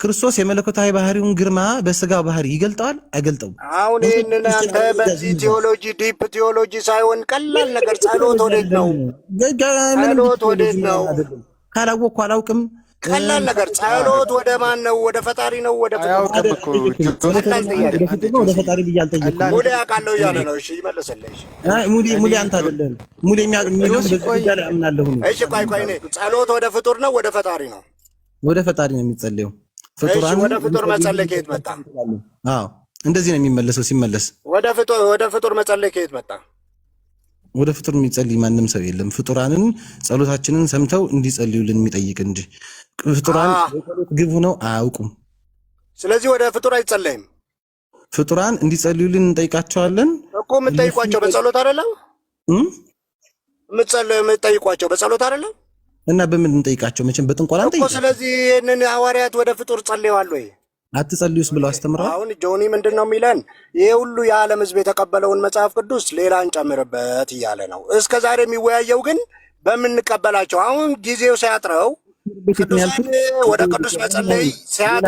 ክርስቶስ የመለኮታዊ ባህሪውን ግርማ በስጋው ባህሪ ይገልጣል አይገልጠውም? አሁን ይህንን አንተ በዚህ ቴዎሎጂ ዲፕ ቴዎሎጂ ሳይሆን ቀላል ነገር ጸሎት ወዴት ነው? ጸሎት ወዴት ነው? ካላወቅኩ አላውቅም። ቀላል ነገር ጸሎት ወደ ማን ነው? ወደ ፈጣሪ ነው? ወደ ፈጣሪ ብዬ አልጠየቅኩም። ሙሌ አውቃለሁ እያለ ነው። እሺ ይመለስልሽ። ሙሌ አንተ አይደለም ሙሌ የሚያምነው በዚህ ላይ አምናለሁ። እሺ ቆይ እኔ ጸሎት ወደ ፍጡር ነው ወደ ፈጣሪ ነው? ወደ ፈጣሪ ነው የሚጸለየው። ፍጡራን ወደ ፍጡር መጸለይ ከየት መጣ? አዎ እንደዚህ ነው የሚመለሰው። ሲመለስ ወደ ፍጡር መጸለይ ከየት መጣ? ወደ ፍጡር የሚጸልይ ማንም ሰው የለም። ፍጡራንን ጸሎታችንን ሰምተው እንዲጸልዩልን የሚጠይቅ እንጂ ፍጡራን ጸሎት ግብ ሆነው አያውቁም። ስለዚህ ወደ ፍጡር አይጸለይም። ፍጡራን እንዲጸልዩልን እንጠይቃቸዋለን እኮ። የምትጠይቋቸው በጸሎት አይደለም? የምትጠይቋቸው በጸሎት አይደለም? እና በምን እንጠይቃቸው? መቼም በጥንቆላ እንጠይቃቸው። ስለዚህ ይህንን ሐዋርያት ወደ ፍጡር ጸልየዋል ወይ? አትጸልዩስ ብለው አስተምረዋል። አሁን ጆኒ ምንድን ነው የሚለን? ይሄ ሁሉ የዓለም ሕዝብ የተቀበለውን መጽሐፍ ቅዱስ ሌላ እንጨምርበት እያለ ነው። እስከ ዛሬ የሚወያየው ግን በምንቀበላቸው አሁን ጊዜው ሲያጥረው ቅዱሳን ወደ ቅዱስ መጸለይ ሲያጣ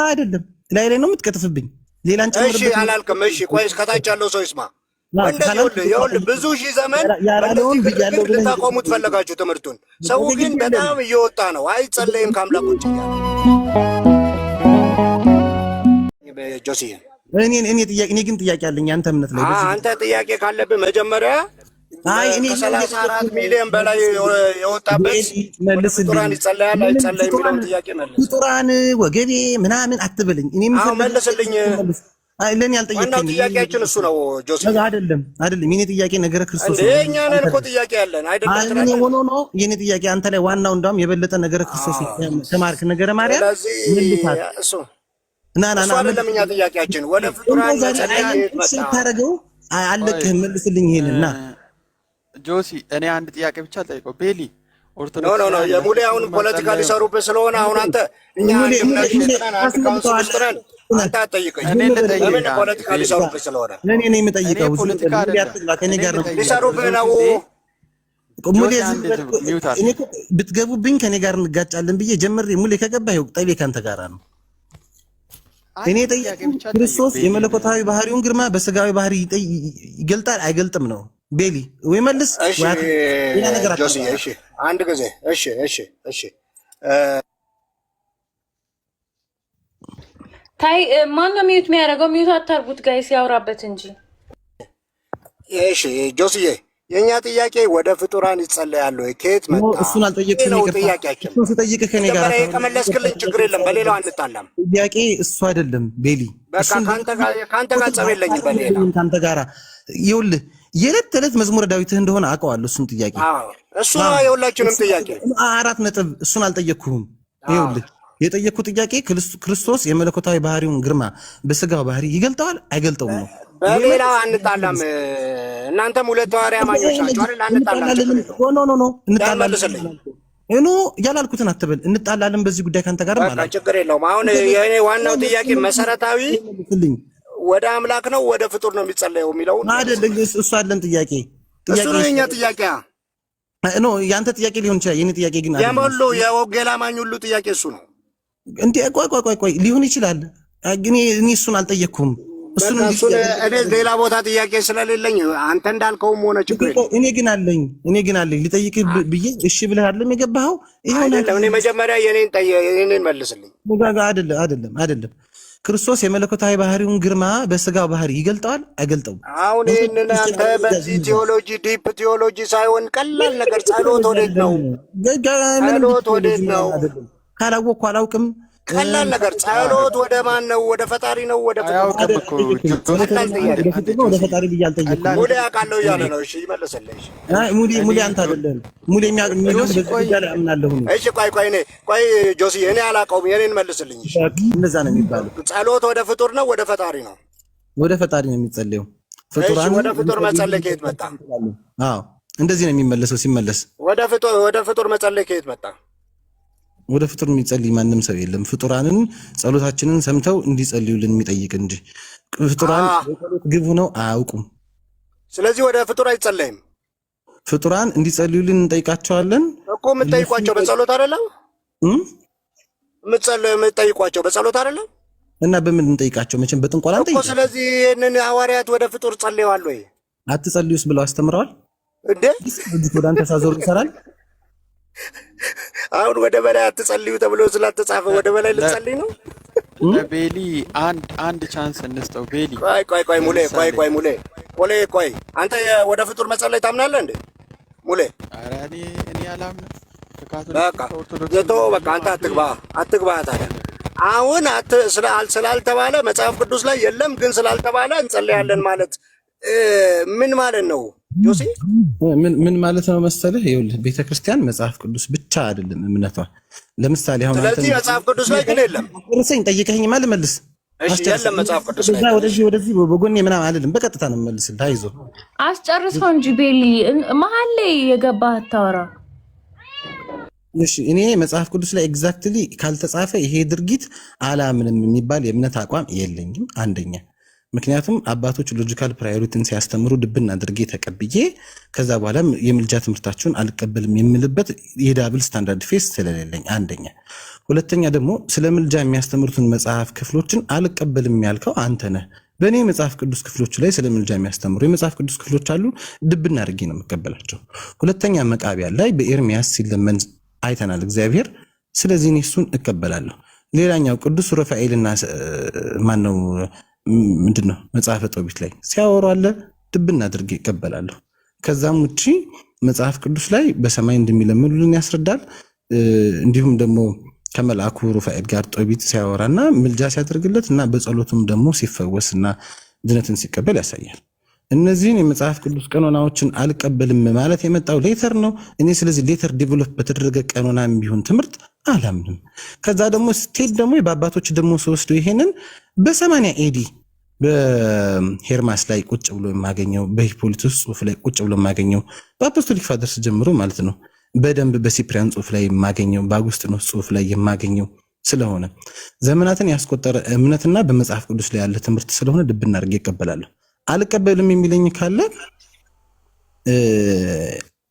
አይደለም ላይ ነው የምትቀጥፍብኝ። ሌላ እንጨምርበት አላልክም። እሺ ቆይ እስከታች ያለው ሰው ይስማ። ብዙ ሺህ ዘመን ልታቆሙት ፈለጋችሁ ትምህርቱን። ሰው ግን በጣም እየወጣ ነው። አይጸለይም ከአምላክ ውጭ ጆሲ እኔ ግን ጥያቄ አለኝ። አንተ እምነት ላይ አንተ ጥያቄ ካለብህ መጀመሪያ ከ34 ሚሊዮን በላይ የወጣበት ፍጡራን ይጸለያል አይጸለይ የሚለውን ጥያቄ መልስ። ፍጡራን ወገቤ ምናምን አትበልኝ። እኔም መልስልኝ። ለኔ ያልጠየቀኝ ጥያቄያችን እሱ ነው ጆሲ። አይደለም የኔ ጥያቄ ነገረ ክርስቶስ ነው። እኛ ነን እኮ ጥያቄ ያለን አይደለም። እኔ ሆኖ ነው የኔ ጥያቄ አንተ ላይ ዋናው እንዳውም የበለጠ ነገረ ክርስቶስ ተማርክ። ነገረ ማርያም እሱ አይደለም እኛ ጥያቄያችን ወደ ፍጡራን ታረገው አለቅህ። መልስልኝ ይሄንና ጆሲ። እኔ አንድ ጥያቄ ብቻ ጠይቀው ቤሊ ኦርቶዶክስ ኖ የሙሌ አሁን ፖለቲካ ሊሰሩብህ ስለሆነ አሁን አንተ እኛ አንተ አትጠይቀኝ። ለምን ፖለቲካ ሊሰሩብህ ስለሆነ እኔ ነኝ የምጠይቀው። ከእኔ ጋር ነው ሊሰሩብህ ነው። ሙሌ እኔ ብትገቡብኝ ከእኔ ጋር እንጋጫለን ብዬ ጀምሬ ሙሌ ከገባህ ጠቤ ካንተ ጋራ ነው። እኔ ጠይቄ ክርስቶስ የመለኮታዊ ባህሪውን ግርማ በስጋዊ ባህሪ ይገልጣል አይገልጥም ነው። ቤሊ ወይ መልስ ወይ ነገር ጆሲ። እሺ አንድ ጊዜ እሺ ታይ ማን ነው ሚዩት የሚያደርገው? ሚዩት አታርጉት ጋይስ፣ ያውራበት እንጂ። እሺ ጆሲዬ፣ የኛ ጥያቄ ወደ ፍጡራን ይጸለያል ወይ? ከየት መጣ? እሱን አልጠየቅኩም። ነው ጥያቄያችን። እሱን ስጠይቅ ከኔ ጋር ከመለስክልኝ ችግር የለም፣ በሌላው አንጣላም። ጥያቄ እሱ አይደለም ቤሊ። በቃ ካንተ ጋር ጸብ የለኝም። በሌላ ካንተ ጋር ይኸውልህ የዕለት ተዕለት መዝሙረ ዳዊትህ እንደሆነ አውቀዋለሁ። እሱን ጥያቄ እሱ የሁላችንም ጥያቄ 4 ነጥብ። እሱን አልጠየቅኩህም። ይኸውልህ የጠየቅኩት ጥያቄ ክርስቶስ የመለኮታዊ ባህሪውን ግርማ በስጋው ባህሪ ይገልጠዋል አይገልጠውም ነው። በሌላ አንጣላም። እናንተም ሁለት ሐዋርያ አማኞች ናችሁ አይደል? አንጣላም። ኖ እንጣላለን። ያላልኩትን አትበል። እንጣላለን በዚህ ጉዳይ ካንተ ጋር ማለት ነው። ችግር የለውም። አሁን የኔ ዋናው ጥያቄ መሰረታዊ ወደ አምላክ ነው ወደ ፍጡር ነው የሚጸለየው የሚለው አይደለም። እሱ አይደለም ጥያቄ። እሱ ነው የኛ ጥያቄ ያንተ ጥያቄ ሊሆን ይችላል። የኔ ጥያቄ ግን የሞሉ የወንጌል አማኝ ሁሉ ጥያቄ እሱ ነው እንዴ? ቆይ ሊሆን ይችላል። ግን እኔ እሱን አልጠየቅኩም። እሱን እኔ ሌላ ቦታ ጥያቄ ስለሌለኝ አንተ እንዳልከውም ሆነ ችግር የለም። እኔ ግን አለኝ ልጠይቅህ ብዬ እሺ ብለህ አይደለም የገባኸው? አይደለም እኔ መጀመሪያ የኔን መልስልኝ። አይደለም ክርስቶስ የመለኮታዊ ባህሪውን ግርማ በስጋው ባህሪ ይገልጠዋል አይገልጠውም? አሁን ይህንን አንተ በዚህ ቴዎሎጂ ዲፕ ቴዎሎጂ ሳይሆን ቀላል ነገር ጸሎት ወዴት ነው? ጸሎት ወዴት ነው? ካላወቅኩ አላውቅም። ቀላል ነገር ጸሎት ወደ ማን ነው? ወደ ፈጣሪ ነው? ወደ ፈጣሪ ብዬ አልጠየቅኩም። ሙሌ አውቃለሁ እያለ ነው። እሺ ይመልስልኝ። ሙሌ አንተ አይደለም ሙሌ የሚያምነው በዚህ ላይ አምናለሁ። እሺ ቆይ ጆሲ፣ እኔ አላውቀውም። የኔን መልስልኝ። እሺ እንደዛ ነው የሚባለው። ጸሎት ወደ ፍጡር ነው ወደ ፈጣሪ ነው? ወደ ፈጣሪ ነው የሚጸለየው። ፍጡራን ወደ ፍጡር መጸለይ ከየት መጣ? እንደዚህ ነው የሚመለሰው። ሲመለስ ወደ ፍጡር መጸለይ ከየት መጣ? ወደ ፍጡር የሚጸልይ ማንም ሰው የለም። ፍጡራንን ጸሎታችንን ሰምተው እንዲጸልዩልን የሚጠይቅ እንጂ ፍጡራን ጸሎት ግቡ ነው አያውቁም። ስለዚህ ወደ ፍጡር አይጸለይም። ፍጡራን እንዲጸልዩልን እንጠይቃቸዋለን እኮ። የምትጠይቋቸው በጸሎት አይደለም? የምትጠይቋቸው በጸሎት አይደለም? እና በምን እንጠይቃቸው? መቼም በጥንቆላ እንጠይቃቸው። ስለዚህ ይህንን ሐዋርያት ወደ ፍጡር ጸልየዋል ወይ? አትጸልዩስ ብለው አስተምረዋል እንዴ? ወደ አንተ ሳዞር ይሰራል። አሁን ወደ በላይ አትጸልዩ ተብሎ ስላልተጻፈ ወደ በላይ ልጸልይ ነው? ቤሊ አንድ ቻንስ እንስጠው። ቤሊ ቆይ ሙሌ አንተ ወደ ፍጡር መጸለይ ታምናለህ እንዴ ሙሌ? ኧረ እኔ አላምንም። በቃ አንተ አትግባ ታዲያ። አሁን ስላልተባለ መጽሐፍ ቅዱስ ላይ የለም፣ ግን ስላልተባለ እንጸልያለን ማለት ምን ማለት ነው ጆሲ? ምን ማለት ነው መሰለህ? ይኸውልህ ቤተክርስቲያን መጽሐፍ ቅዱስ ብቻ አይደለም እምነቷ። ለምሳሌ አሁን ስለዚህ መጽሐፍ ቅዱስ ላይ ግን የለም። እርሰኝ ጠይቀኸኝ ማለት መልስ። እሺ የለም መጽሐፍ ቅዱስ ላይ ወደዚህ በጎኔ ምናምን አይደለም፣ በቀጥታ ነው መልስልህ። አይዞህ አስጨርሰው እንጂ ቤሊ መሀል ላይ የገባህ አታወራ። እሺ እኔ መጽሐፍ ቅዱስ ላይ ኤግዛክትሊ ካልተጻፈ ይሄ ድርጊት አላምንም የሚባል የእምነት አቋም የለኝም። አንደኛ ምክንያቱም አባቶች ሎጂካል ፕራዮሪቲን ሲያስተምሩ ድብና አድርጌ ተቀብዬ ከዛ በኋላ የምልጃ ትምህርታቸውን አልቀበልም የምልበት የዳብል ስታንዳርድ ፌስ ስለሌለኝ አንደኛ። ሁለተኛ ደግሞ ስለ ምልጃ የሚያስተምሩትን መጽሐፍ ክፍሎችን አልቀበልም ያልከው አንተ ነህ። በእኔ መጽሐፍ ቅዱስ ክፍሎች ላይ ስለ ምልጃ የሚያስተምሩ የመጽሐፍ ቅዱስ ክፍሎች አሉ፣ ድብና አድርጌ ነው የምቀበላቸው። ሁለተኛ መቃቢያን ላይ በኤርሚያስ ሲለመን አይተናል እግዚአብሔር። ስለዚህ እኔ እሱን እቀበላለሁ። ሌላኛው ቅዱስ ሩፋኤልና ማነው ምንድነው መጽሐፈ ጦቢት ላይ ሲያወሩ አለ፣ ድብና አድርጌ ይቀበላለሁ። ከዛም ውጪ መጽሐፍ ቅዱስ ላይ በሰማይ እንደሚለምኑልን ያስረዳል። እንዲሁም ደግሞ ከመልአኩ ሩፋኤል ጋር ጦቢት ሲያወራና ምልጃ ሲያደርግለት እና በጸሎቱም ደግሞ ሲፈወስና ድነትን ሲቀበል ያሳያል። እነዚህን የመጽሐፍ ቅዱስ ቀኖናዎችን አልቀበልም ማለት የመጣው ሌተር ነው። እኔ ስለዚህ ሌተር ዲቨሎፕ በተደረገ ቀኖና ቢሆን ትምህርት አላምንም። ከዛ ደግሞ ስቴት ደግሞ በአባቶች ደግሞ ስወስዶ ይሄንን በ80 ኤዲ በሄርማስ ላይ ቁጭ ብሎ የማገኘው በሂፖሊቶስ ጽሑፍ ላይ ቁጭ ብሎ የማገኘው በአፖስቶሊክ ፋደርስ ጀምሮ ማለት ነው። በደንብ በሲፕሪያን ጽሑፍ ላይ የማገኘው በአጉስጢኖስ ጽሑፍ ላይ የማገኘው ስለሆነ ዘመናትን ያስቆጠረ እምነትና በመጽሐፍ ቅዱስ ላይ ያለ ትምህርት ስለሆነ ድብና አድርጌ ይቀበላለሁ። አልቀበልም የሚለኝ ካለ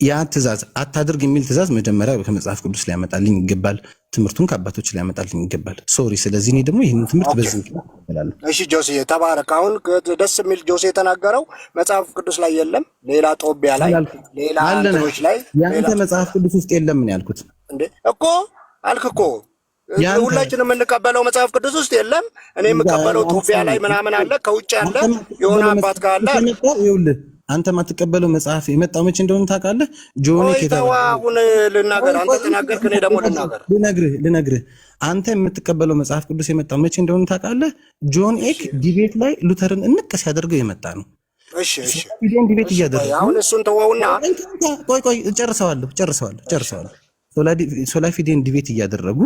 ያ ትእዛዝ አታድርግ የሚል ትእዛዝ መጀመሪያ ከመጽሐፍ ቅዱስ ላይ ያመጣልኝ ይገባል። ትምህርቱን ከአባቶች ላይ ያመጣልኝ ይገባል። ሶሪ። ስለዚህ እኔ ደግሞ ይህን ትምህርት በዚህ ይቀበላለሁ። እሺ ጆሴ ተባረክ። አሁን ደስ የሚል ጆሴ የተናገረው መጽሐፍ ቅዱስ ላይ የለም፣ ሌላ ጦቢያ ላይ ሌላ አንቶች ላይ ያንተ መጽሐፍ ቅዱስ ውስጥ የለም ምን ያልኩት እንዴ እኮ አልክ እኮ ሁላችንም የምንቀበለው መጽሐፍ ቅዱስ ውስጥ የለም። እኔ የምቀበለው ጦቢያ ላይ ምናምን አለ፣ ከውጭ አለ፣ የሆነ አባት ካለ ይኸውልህ አንተ ማትቀበለው መጽሐፍ የመጣው መቼ እንደሆነ ታውቃለህ? ጆን አሁን ልናገር፣ አንተ ተናገርክ፣ እኔ ደግሞ ልነግርህ። አንተ የምትቀበለው መጽሐፍ ቅዱስ የመጣው መቼ እንደሆነ ታውቃለህ? ጆን ኤክ ዲቤት ላይ ሉተርን እንቅ ሲያደርገው የመጣ ነው። እሺ ዲቤት እያደረገ አሁን እሱን ተወውና ቆይ ጨርሰዋለሁ። ሶላፊዴን ዲቤት እያደረጉ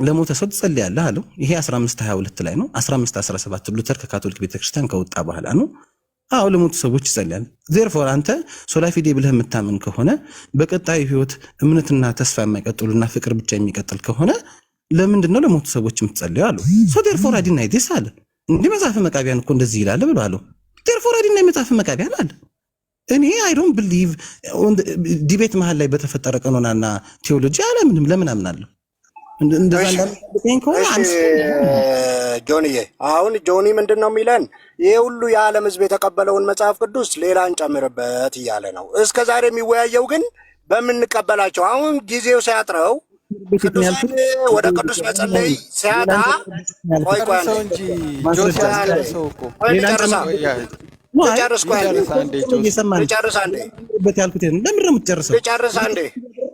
ለሞተ ሰው ትጸልያለህ አለው። ይሄ 1522 ላይ ነው። 1517 ሉተር ከካቶሊክ ቤተክርስቲያን ከወጣ በኋላ ነው። አዎ ለሞቱ ሰዎች ይጸልያል። ዜርፎር አንተ ሶላፊዴ ብለህ የምታምን ከሆነ በቀጣዩ ህይወት እምነትና ተስፋ የማይቀጥሉና ፍቅር ብቻ የሚቀጥል ከሆነ ለምንድን ነው ለሞቱ ሰዎች የምትጸልየው አለው። ሶ ዜርፎር አዲናይ ዲስ አለ። እንዲህ መጽሐፈ መቃቢያን እኮ እንደዚህ ይላል ብሎ አለው። ዜርፎር አዲናይ መጽሐፈ መቃቢያን አለ። እኔ አይ ዶንት ቢሊቭ ዲቤት መሃል ላይ በተፈጠረ ቀኖናና ቴዎሎጂ አለምንም። ለምን አምናለሁ? ጆንዬ አሁን ጆኒ ምንድን ነው የሚለን? ይህ ሁሉ የዓለም ህዝብ የተቀበለውን መጽሐፍ ቅዱስ ሌላ እንጨምርበት እያለ ነው። እስከ ዛሬ የሚወያየው ግን በምንቀበላቸው አሁን ጊዜው ሲያጥረው ቅዱሳን ወደ ቅዱስ መጸለይ ሲያጣ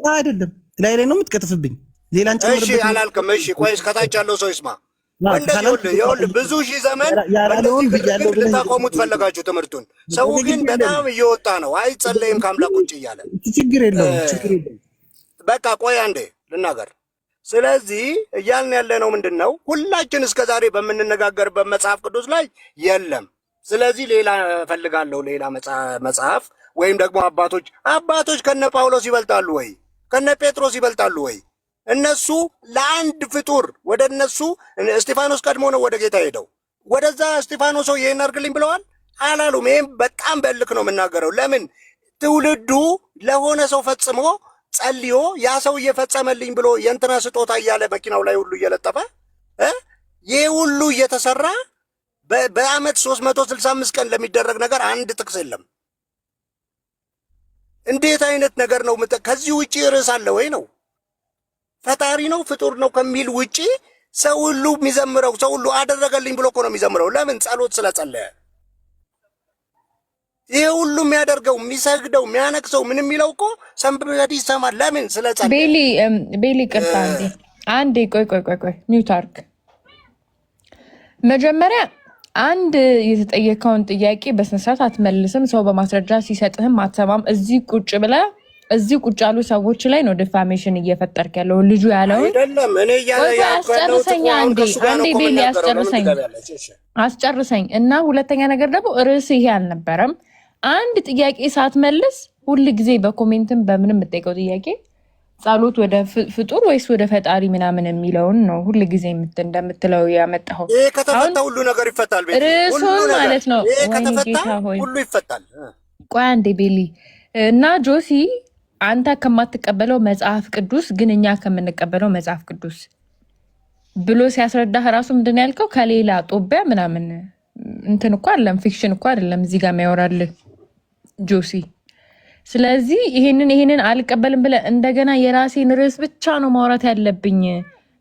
አይደለም ላይ ነው የምትቀጥፍብኝ። ሌላን እሺ አላልክም። እሺ ቆይ እስከታች ያለው ሰው ይስማ። እንደዚህ ብዙ ሺህ ዘመን ልታቆሙት ፈለጋችሁ ትምህርቱን። ሰው ግን በጣም እየወጣ ነው። አይጸለይም ከአምላክ ውጭ እያለ ችግር የለውም። በቃ ቆይ አንዴ ልናገር። ስለዚህ እያልን ያለነው ምንድን ነው? ሁላችን እስከዛሬ በምንነጋገርበት መጽሐፍ ቅዱስ ላይ የለም። ስለዚህ ሌላ እፈልጋለሁ፣ ሌላ መጽሐፍ ወይም ደግሞ አባቶች ከነ ጳውሎስ ይበልጣሉ ወይ? ከነ ጴጥሮስ ይበልጣሉ ወይ? እነሱ ለአንድ ፍጡር ወደ እነሱ እስጢፋኖስ ቀድሞ ነው ወደ ጌታ ሄደው ወደዛ እስጢፋኖስ ይሄን አድርግልኝ ብለዋል አላሉም። ይሄም በጣም በልክ ነው የምናገረው። ለምን ትውልዱ ለሆነ ሰው ፈጽሞ ጸልዮ ያ ሰው እየፈጸመልኝ ብሎ የእንትና ስጦታ እያለ መኪናው ላይ ሁሉ እየለጠፈ ይህ ሁሉ እየተሰራ በአመት 365 ቀን ለሚደረግ ነገር አንድ ጥቅስ የለም። እንዴት አይነት ነገር ነው? ከዚህ ውጪ ርዕስ አለ ወይ ነው? ፈጣሪ ነው ፍጡር ነው ከሚል ውጪ ሰው ሁሉ የሚዘምረው ሰው ሁሉ አደረገልኝ ብሎ እኮ ነው የሚዘምረው። ለምን? ጸሎት ስለጸለየ። ይሄ ሁሉ የሚያደርገው የሚሰግደው የሚያነክሰው ምን የሚለው እኮ ሰንበዲ ይሰማል። ለምን? ስለጸለየ። ቤሊ ቅርታ አንዴ ቆይ ሚውት አርግ። መጀመሪያ አንድ የተጠየቀውን ጥያቄ በስነ ስርዓት አትመልስም። ሰው በማስረጃ ሲሰጥህም አትሰማም። እዚህ ቁጭ ያሉ ሰዎች ላይ ነው ዲፋሜሽን እየፈጠርክ ያለው። ልጁ ያለውን አይደለም እኔ አስጨርሰኝ አንዴ ቤሊ አስጨርሰኝ። እና ሁለተኛ ነገር ደግሞ ርዕስ ይሄ አልነበረም። አንድ ጥያቄ ሳትመልስ ሁል ጊዜ በኮሜንትም በምንም የምጠይቀው ጥያቄ ጸሎት ወደ ፍጡር ወይስ ወደ ፈጣሪ ምናምን የሚለውን ነው ሁል ጊዜ እንደምትለው ያመጣው። ይሄ ከተፈታ ሁሉ ነገር ይፈታል። ርዕሱን ማለት ነው። ይሄ ከተፈታ ሁሉ ይፈታል። ቆይ አንዴ ቤሊ እና ጆሲ አንተ ከማትቀበለው መጽሐፍ ቅዱስ ግን እኛ ከምንቀበለው መጽሐፍ ቅዱስ ብሎ ሲያስረዳህ ራሱ ምንድን ያልከው? ከሌላ ጦቢያ ምናምን እንትን እኮ አይደለም፣ ፊክሽን እኮ አይደለም እዚህ ጋር የሚያወራልህ ጆሲ። ስለዚህ ይሄንን አልቀበልም ብለህ እንደገና የራሴን ርዕስ ብቻ ነው ማውራት ያለብኝ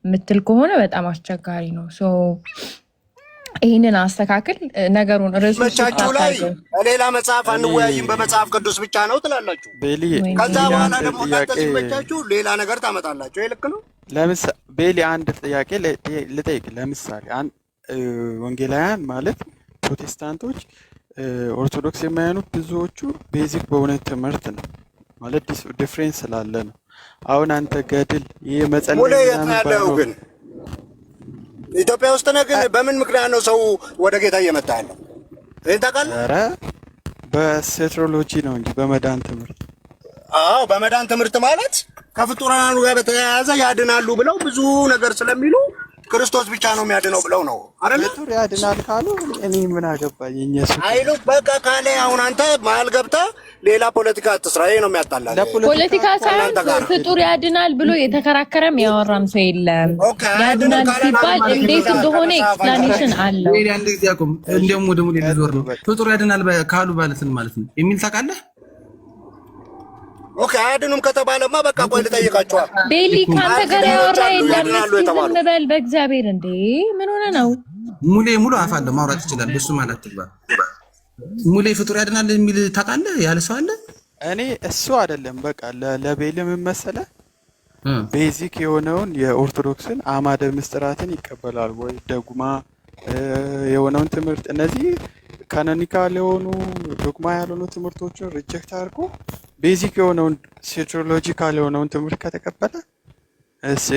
የምትል ከሆነ በጣም አስቸጋሪ ነው። ይሄንን አስተካክል። ነገሩን ርዕሱ መቻችሁ ላይ ሌላ መጽሐፍ አንወያይም በመጽሐፍ ቅዱስ ብቻ ነው ትላላችሁ። ከዛ በኋላ ደግሞ ሲመቻችሁ ሌላ ነገር ታመጣላችሁ። ይሄ ልክ ነው። ቤሊ አንድ ጥያቄ ልጠይቅ። ለምሳሌ ወንጌላውያን ማለት ፕሮቴስታንቶች ኦርቶዶክስ የማያኑት ብዙዎቹ ቤዚክ በሆነ ትምህርት ነው ማለት ዲፍሬንስ ስላለ ነው። አሁን አንተ ገድል ይሄ መጸለይ ያለው ግን ኢትዮጵያ ውስጥ ነው። ግን በምን ምክንያት ነው ሰው ወደ ጌታ እየመጣ ያለው? እኔ ታውቃለህ? ኧረ በሴትሮሎጂ ነው እንጂ በመዳን ትምህርት። አዎ በመዳን ትምህርት ማለት ከፍጡራኑ ጋር በተያያዘ ያድናሉ ብለው ብዙ ነገር ስለሚሉ ክርስቶስ ብቻ ነው የሚያድነው ብለው ነው አይደል? ፍጡር ያድናል ካሉ እኔ ምን አገባኝ? እኛስ አይሉ በቃ ካለ አሁን አንተ መሀል ገብተህ ሌላ ፖለቲካ አትስራ። ይሄ ነው የሚያጣላል። ፖለቲካ ሳይሆን ፍጡር ያድናል ብሎ የተከራከረም ያወራም ሰው የለም። ያድናል ሲባል እንዴት እንደሆነ ኤክስፕላኔሽን አለው። ይሄ አንድ ጊዜ አቁም። እንደውም ወደ ሙሉ ሊዞር ነው። ፍጡር ያድናል ካሉ ባለትን ማለት ነው የሚል ታውቃለህ? ኦኬ አያድኑም ከተባለማ በቃ ቆይ ልጠይቃቸዋል። ቤሊ ካንተ ጋር ያወራ የለም። ዝም በል በእግዚአብሔር። እንዴ ምን ሆነ ነው? ሙሉ አፍ አለ ማውራት ይችላል። በሱ ማለት ትግባ ሙሌ ፍጡር ያድናል የሚል ታውቃለህ? ያለ ሰው አለ? እኔ እሱ አይደለም በቃ ለቤል ምን መሰለህ ቤዚክ የሆነውን የኦርቶዶክስን አማደ ምስጢራትን ይቀበላል ወይ ዶግማ የሆነውን ትምህርት እነዚህ ካኖኒካል የሆኑ ዶግማ ያልሆኑ ትምህርቶችን ሪጀክት አድርጎ ቤዚክ የሆነውን ሴትሮሎጂካል የሆነውን ትምህርት ከተቀበለ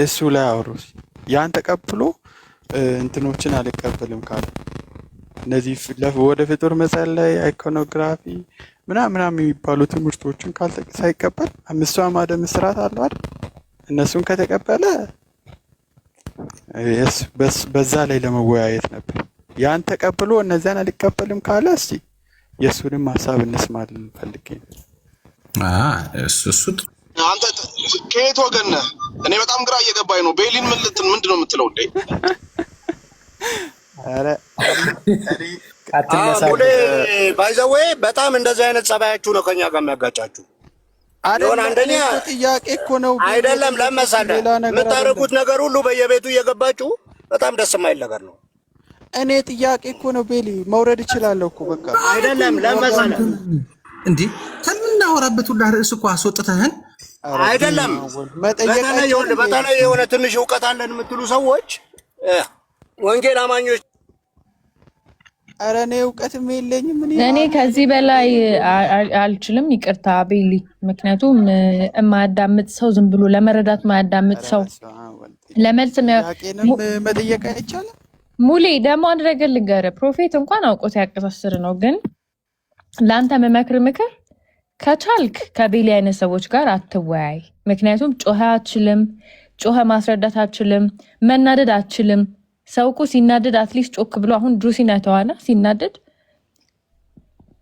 እሱ ላይ አውሩስ ያን ተቀብሎ እንትኖችን አልቀበልም ካለ እነዚህ ወደ ፍጡር መጸለይ አይኮኖግራፊ ምናምን የሚባሉ ትምህርቶችን ሳይቀበል አምስቱ አማደ ምስጢራት አሉ አይደል? እነሱን ከተቀበለ በዛ ላይ ለመወያየት ነበር። ያን ተቀብሎ እነዚያን አልቀበልም ካለ እስቲ የእሱንም ሀሳብ እንስማለን ፈልጌ ነው። እሱ አንተ ከየት ወገን ነህ? እኔ በጣም ግራ እየገባኝ ነው። ቤሊን ምንድን ነው የምትለው እንዴ? ኧረ ሙሌ ባይዘዌ በጣም እንደዚህ አይነት ጸባያችሁ ነው ከኛ ጋር የሚያጋጫችሁ። አሁን አንደኛ ጥያቄ እኮ ነው አይደለም ለመሳለ የምታደርጉት ነገር ሁሉ በየቤቱ እየገባችሁ በጣም ደስ የማይል ነገር ነው። እኔ ጥያቄ እኮ ነው ቤሊ መውረድ እችላለሁ እኮ በቃ አይደለም ለመሳለ እንዴ ከምናወራበት ሁሉ ርዕስ እኮ አስወጥተህን አይደለም በተለይ የሆነ ትንሽ እውቀት አለን የምትሉ ሰዎች ወንጌል አማኞች ኧረ እኔ እውቀትም የለኝም። እኔ ከዚህ በላይ አልችልም። ይቅርታ ቤሊ። ምክንያቱም የማያዳምጥ ሰው ዝም ብሎ ለመረዳት የማያዳምጥ ሰው ለመልስ መጠየቅ አይቻልም። ሙሌ ደግሞ አንድ ነገር ልንገርህ፣ ፕሮፌት እንኳን አውቆት ያቀሳስር ነው። ግን ለአንተ መመክር ምክር ከቻልክ ከቤሊ አይነት ሰዎች ጋር አትወያይ። ምክንያቱም ጮኸ አትችልም፣ ጮኸ ማስረዳት አትችልም፣ መናደድ አትችልም። ሰው እኮ ሲናደድ አትሊስት ጮክ ብሎ አሁን ጁሲን አይተዋና ሲናደድ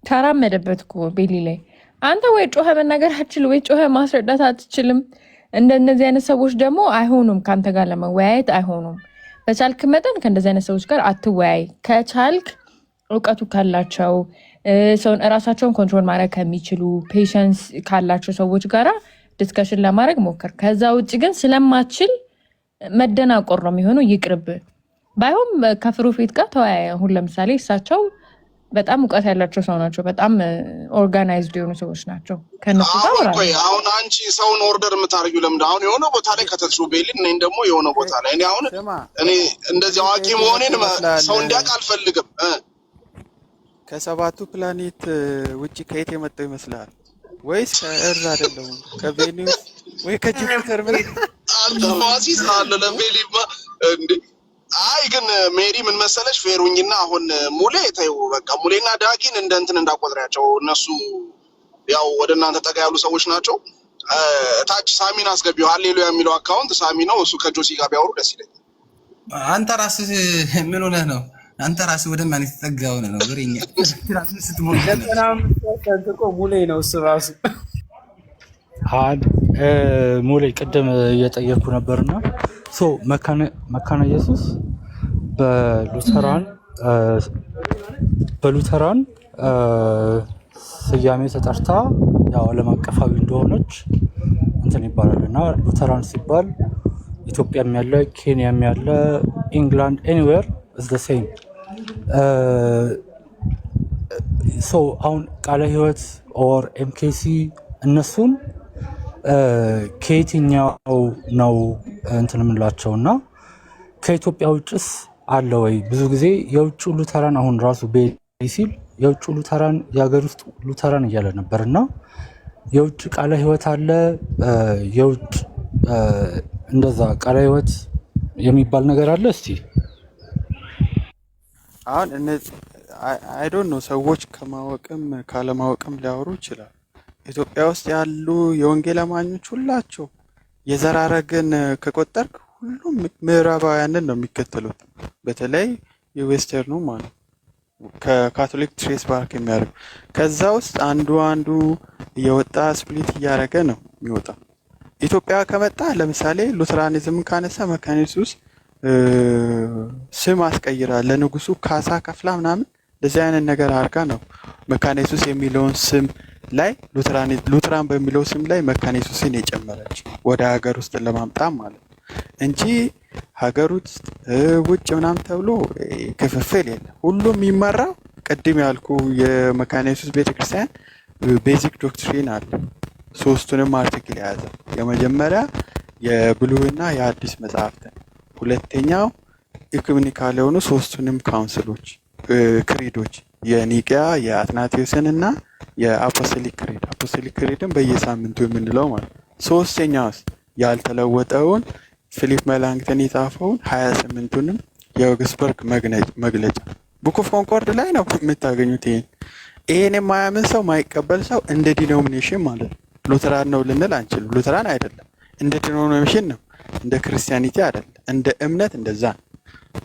ተራመደበት እኮ ቤሊ ላይ። አንተ ወይ ጮኸ መናገር አትችልም ወይ ጮኸ ማስረዳት አትችልም። እንደነዚህ አይነት ሰዎች ደግሞ አይሆኑም፣ ከአንተ ጋር ለመወያየት አይሆኑም። በቻልክ መጠን ከእንደዚህ አይነት ሰዎች ጋር አትወያይ። ከቻልክ እውቀቱ ካላቸው ሰውን እራሳቸውን ኮንትሮል ማድረግ ከሚችሉ ፔሸንስ ካላቸው ሰዎች ጋር ዲስከሽን ለማድረግ ሞክር። ከዛ ውጭ ግን ስለማትችል መደናቆር ነው የሚሆነው። ይቅርብ። ባይሆን ከፍሩፊት ጋር ተወያየ። አሁን ለምሳሌ እሳቸው በጣም እውቀት ያላቸው ሰው ናቸው። በጣም ኦርጋናይዝድ የሆኑ ሰዎች ናቸው። ከነሱ ጋር አሁን አንቺ ሰውን ኦርደር የምታደርጊው ለምንድን? አሁን የሆነ ቦታ ላይ ከተትሹ ቤልን እኔ ደግሞ የሆነ ቦታ ላይ እኔ እንደዚህ አዋቂ መሆኔን ሰው እንዲያውቅ አልፈልግም። ከሰባቱ ፕላኔት ውጪ ከየት የመጣው ይመስላል? ወይስ ከእርዝ አይደለም ከቬኒስ ወይ ከጁፒተር? ምን አንተ ዋሲስ አለ ለቤሊማ እንዴ? አይ ግን ሜሪ ምን መሰለሽ ፌሩኝና አሁን ሙሌ ተይው በቃ ሙሌና ዳጊን እንደ እንትን እንዳቆጥሪያቸው እነሱ ያው ወደ እናንተ ጠጋ ያሉ ሰዎች ናቸው። ታች ሳሚን አስገቢው ሃሌሉያ የሚለው አካውንት ሳሚ ነው። እሱ ከጆሲ ጋር ቢያወሩ ደስ ይለኛል። አንተ ራስህ ምን ሆነህ ነው? አንተ ራስህ ወደ ማን የተጠጋው ነው? ወሬኛ ራስህ ስትሞኝ ተንጥቆ ሙሌ ነው እሱ ራሱ። ሙሌ ቅድም እየጠየኩ ነበርና መካነ ኢየሱስ በሉተራን ስያሜ ተጠርታ ያው ዓለም አቀፋዊ እንደሆነች እንትን ይባላል እና ሉተራን ሲባል ኢትዮጵያም ያለ ኬንያም ያለ ኢንግላንድ ኤኒዌር ኢዝ ዘ ሴም። አሁን ቃለ ሕይወት ኦር ኤምኬሲ እነሱን ከየትኛው ነው እንትን የምንላቸው እና ከኢትዮጵያ ውጭስ አለ ወይ? ብዙ ጊዜ የውጭ ሉተራን አሁን ራሱ ሲል የውጭ ሉተራን የሀገር ውስጥ ሉተራን እያለ ነበር እና የውጭ ቃለ ሕይወት አለ የውጭ እንደዛ ቃለ ሕይወት የሚባል ነገር አለ። እስቲ አሁን አይ ዶንት ኖ ሰዎች ከማወቅም ካለማወቅም ሊያወሩ ይችላል። ኢትዮጵያ ውስጥ ያሉ የወንጌል አማኞች ሁላቸው የዘር ሐረግን ከቆጠርክ ሁሉም ምዕራባውያንን ነው የሚከተሉት። በተለይ የዌስተርኑ ማለት ከካቶሊክ ትሬስ ባክ የሚያደርግ ከዛ ውስጥ አንዱ እየወጣ ስፕሊት እያደረገ ነው የሚወጣው። ኢትዮጵያ ከመጣ ለምሳሌ ሉተራኒዝም ካነሳ መካነ ኢየሱስ ስም አስቀይራ ለንጉሱ ካሳ ከፍላ ምናምን እንደዚህ አይነት ነገር አድርጋ ነው መካነ ኢየሱስ የሚለውን ስም ላይ ሉተራን በሚለው ስም ላይ መካነ ኢየሱስን የጨመረች ወደ ሀገር ውስጥ ለማምጣት ማለት ነው እንጂ ሀገር ውስጥ ውጭ ምናምን ተብሎ ክፍፍል የለም። ሁሉም የሚመራው ቅድም ያልኩ የመካነ ኢየሱስ ቤተክርስቲያን ቤዚክ ዶክትሪን አለ። ሶስቱንም አርቲክል የያዘ የመጀመሪያ የብሉይና የአዲስ መጽሐፍትን፣ ሁለተኛው ኢኩሜኒካል የሆኑ ሶስቱንም ካውንስሎች ክሪዶች የኒቂያ የአትናቴዎስን እና የአፖስቶሊክ ክሪድ አፖስቶሊክ ክሪድን በየሳምንቱ የምንለው ማለት። ሶስተኛው ያልተለወጠውን ፊሊፕ መላንክተን የጻፈውን 28ቱንም የኦግስበርግ መግለጫ ቡክ ኦፍ ኮንኮርድ ላይ ነው የምታገኙት። ይሄን የማያምን ሰው ማይቀበል ሰው እንደ ዲኖሚኔሽን ማለት ነው ሉተራን ነው ልንል አንችልም። ሉተራን አይደለም፣ እንደ ዲኖሚኔሽን ነው፣ እንደ ክርስቲያኒቲ አይደለም፣ እንደ እምነት እንደዛ ነው።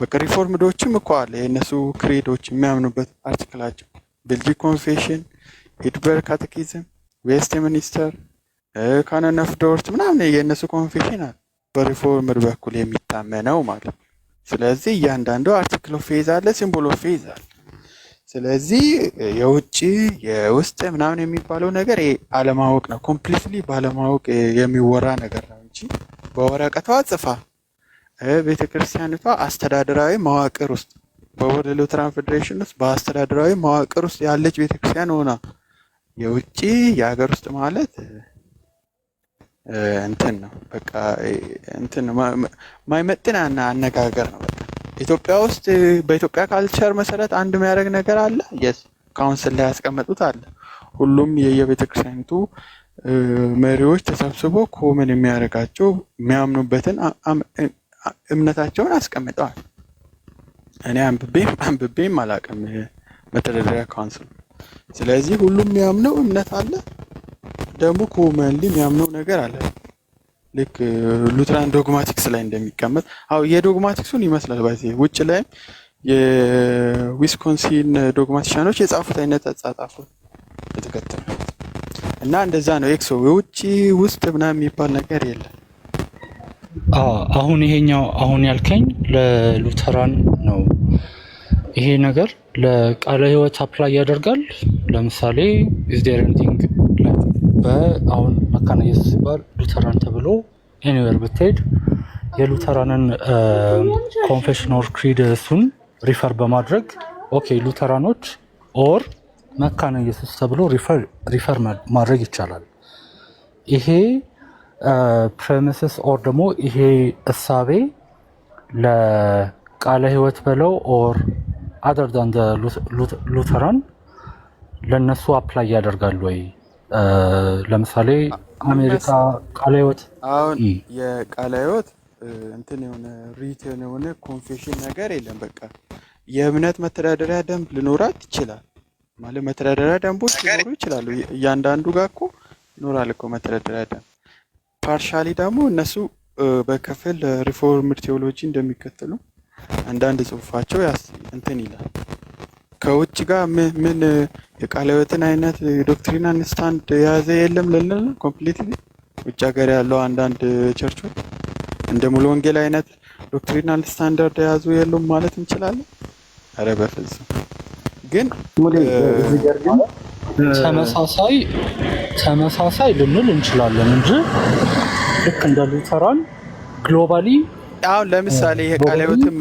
በቃ ሪፎርምዶችም እኮ አለ የእነሱ ክሬዶች የሚያምኑበት አርቲክላቸው ቤልጂክ ኮንፌሽን፣ ሂድበርግ ካቴኪዝም፣ ዌስት ሚኒስተር፣ ካኖን ኦፍ ዶርት ምናምን የእነሱ ኮንፌሽን አለ በሪፎርምድ በኩል የሚታመነው ማለት። ስለዚህ እያንዳንዱ አርቲክል ኦፍ ፌዝ አለ፣ ሲምቦል ኦፍ ፌዝ አለ። ስለዚህ የውጭ የውስጥ ምናምን የሚባለው ነገር አለማወቅ ነው። ኮምፕሊትሊ ባለማወቅ የሚወራ ነገር ነው እንጂ በወረቀቷ ጽፋ ቤተክርስቲያኒቷ አስተዳደራዊ መዋቅር ውስጥ በወርልድ ሉተራን ፌዴሬሽን ውስጥ በአስተዳደራዊ መዋቅር ውስጥ ያለች ቤተክርስቲያን ሆና የውጭ የሀገር ውስጥ ማለት እንትን ነው በቃ እንትን ማይመጥን አነጋገር ነው። በቃ ኢትዮጵያ ውስጥ በኢትዮጵያ ካልቸር መሰረት አንድ የሚያደርግ ነገር አለ። የስ ካውንስል ላይ ያስቀመጡት አለ። ሁሉም የቤተክርስቲያኒቱ መሪዎች ተሰብስበው ኮመን የሚያደርጋቸው የሚያምኑበትን እምነታቸውን አስቀምጠዋል። እኔ አንብቤም አላውቅም መተዳደሪያ ካውንስል። ስለዚህ ሁሉም የሚያምነው እምነት አለ፣ ደግሞ ኮመንሊ የሚያምነው ነገር አለ። ልክ ሉትራን ዶግማቲክስ ላይ እንደሚቀመጥ የዶግማቲክሱን ይመስላል። ባይዜ ውጭ ላይም የዊስኮንሲን ዶግማቲሻኖች የጻፉት አይነት አጻጻፉ የተከተለ እና እንደዛ ነው። ኤክሶ የውጭ ውስጥ ምናምን የሚባል ነገር የለም። አሁን ይሄኛው አሁን ያልከኝ ለሉተራን ነው። ይሄ ነገር ለቃለ ሕይወት አፕላይ ያደርጋል። ለምሳሌ is there anything በአሁን መካነ ኢየሱስ ሲባል ሉተራን ተብሎ ኤኒዌር ብትሄድ የሉተራንን ኮንፌሽን ኦር ክሪድ እሱን ሪፈር በማድረግ ኦኬ ሉተራኖች ኦር መካነ ኢየሱስ ተብሎ ሪፈር ማድረግ ይቻላል። ይሄ ፕሬሚስስ ኦር ደግሞ ይሄ እሳቤ ለቃለ ሕይወት በለው ኦር አደር ዳን ሉተራን ለነሱ አፕላይ ያደርጋሉ ወይ? ለምሳሌ አሜሪካ ቃለ ሕይወት አሁን የቃለ ሕይወት እንትን የሆነ ሪትን የሆነ ኮንፌሽን ነገር የለም። በቃ የእምነት መተዳደሪያ ደንብ ሊኖራት ይችላል ማለት መተዳደሪያ ደንቦች ሊኖሩ ይችላሉ። እያንዳንዱ ጋር እኮ ይኖራል እኮ መተዳደሪያ ደንብ። ፓርሻሊ ደግሞ እነሱ በከፊል ሪፎርምድ ቴዎሎጂ እንደሚከተሉ አንዳንድ ጽሁፋቸው እንትን ይላል። ከውጭ ጋር ምን የቃለ ሕይወትን አይነት ዶክትሪናል ስታንድ የያዘ የለም ልንል ኮምፕሊትሊ። ውጭ ሀገር ያለው አንዳንድ ቸርቾች እንደ ሙሉ ወንጌል አይነት ዶክትሪናል ስታንዳርድ የያዙ የሉም ማለት እንችላለን? ኧረ በፍጹም። ግን ተመሳሳይ ልንል እንችላለን እንጂ ልክ እንደ ሉተራን ግሎባሊ አሁን ለምሳሌ የቃለ ሕይወትም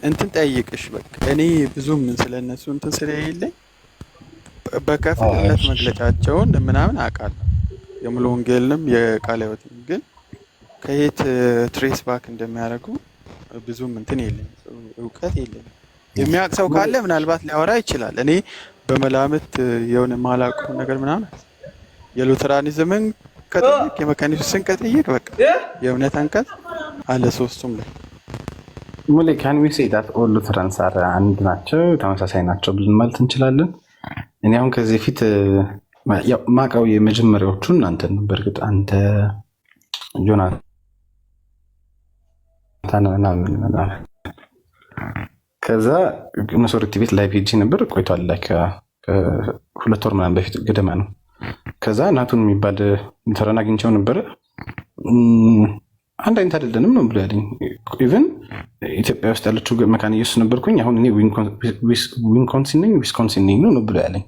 እንትን ጠይቅሽ በቃ እኔ ብዙም ስለነሱ እንትን ስለሌለኝ በከፊል እምነት መግለጫቸውን ምናምን አውቃለሁ። የሙሉ ወንጌልንም የቃለ ሕይወትም ግን ከየት ትሬስ ባክ እንደሚያደርጉ ብዙም እንትን የለኝ እውቀት የለኝ። የሚያውቅ ሰው ካለ ምናልባት ሊያወራ ይችላል። እኔ በመላምት የሆነ ማላውቀው ነገር ምናምን የሉተራኒዝምን ከጠየቅ የመካኒሱስን ከጠየቅ በቃ የእምነት አንቀጽ አለ ሶስቱም ላይ ሙሌ ካን ዊ ሴይ ዳት ኦል ሉተራንስ አር አንድ ናቸው ተመሳሳይ ናቸው ብለን ማለት እንችላለን? እኔ አሁን ከዚህ ፊት ማውቀው የመጀመሪያዎቹ እናንተ ነው። በእርግጥ አንተ ጆናታን ምናምን ከዛ መሶሪቲ ቤት ላይ ሄጄ ነበር። ቆይቷል ላይ ከ2 ወር ምናምን በፊት ገደማ ነው። ከዛ ናቱን የሚባል ሉተራን አግኝቼው ነበረ። አንድ አይነት አይደለንም ነው ብሎ ያለኝ። ኢቨን ኢትዮጵያ ውስጥ ያለችው መካነ ኢየሱስ ነበርኩኝ። አሁን እኔ ዊስኮንሲን ነኝ ነው ብሎ ያለኝ።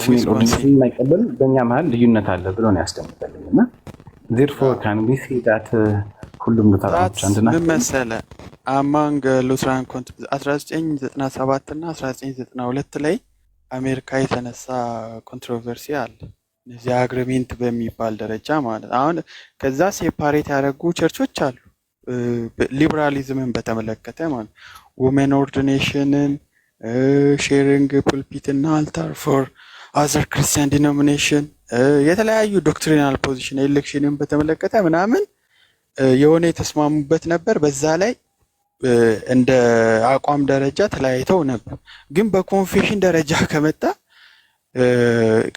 ፊሜል ኦርዲኔሽን የማይቀበል በእኛ መሀል ልዩነት አለ ብሎ ነው ያስቀምጠልኝ። እና ዜርፎር ካን ቢ ሴይ ዳት ሁሉም ሉተራኖች አንድ ናቸው። ምን መሰለህ አማንግ ሉተራን 1997 እና 1992 ላይ አሜሪካ የተነሳ ኮንትሮቨርሲ አለ። እዚህ አግሪሜንት በሚባል ደረጃ ማለት አሁን ከዛ ሴፓሬት ያደረጉ ቸርቾች አሉ። ሊበራሊዝምን በተመለከተ ማለት ውሜን ኦርዲኔሽንን ሼሪንግ ፑልፒት እና አልታር ፎር አዘር ክርስቲያን ዲኖሚኔሽን የተለያዩ ዶክትሪናል ፖዚሽን ኤሌክሽንን በተመለከተ ምናምን የሆነ የተስማሙበት ነበር። በዛ ላይ እንደ አቋም ደረጃ ተለያይተው ነበር። ግን በኮንፌሽን ደረጃ ከመጣ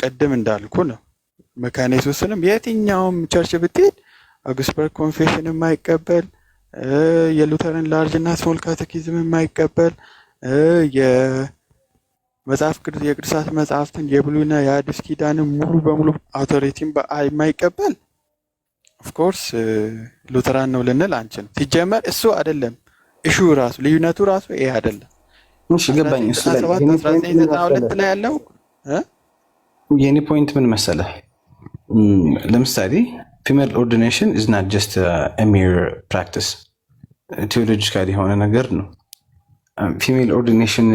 ቀደም እንዳልኩ ነው። መካነ ኢየሱስንም የትኛውም ቸርች ብትሄድ አውግስበርግ ኮንፌሽን የማይቀበል የሉተራን ላርጅ እና ስሞል ካቴኪዝም የማይቀበል የመጽሐፍ ቅዱስ የቅዱሳት መጽሐፍትን የብሉይና የአዲስ ኪዳንን ሙሉ በሙሉ አውቶሪቲን የማይቀበል ኦፍኮርስ ሉተራን ነው ልንል አንችልም። ሲጀመር እሱ አይደለም እሹ ራሱ ልዩነቱ ራሱ ይሄ አይደለም። እሺ ገባኝ። እሱ ላይ 1992 ላይ ያለው የኔ ፖይንት ምን መሰለህ? ለምሳሌ ፊሜል ኦርዲኔሽን ኢዝ ናት ጀስት አ ሜር ፕራክቲስ ቴዎሎጂካል የሆነ ነገር ነው። ፊሜል ኦርዲኔሽን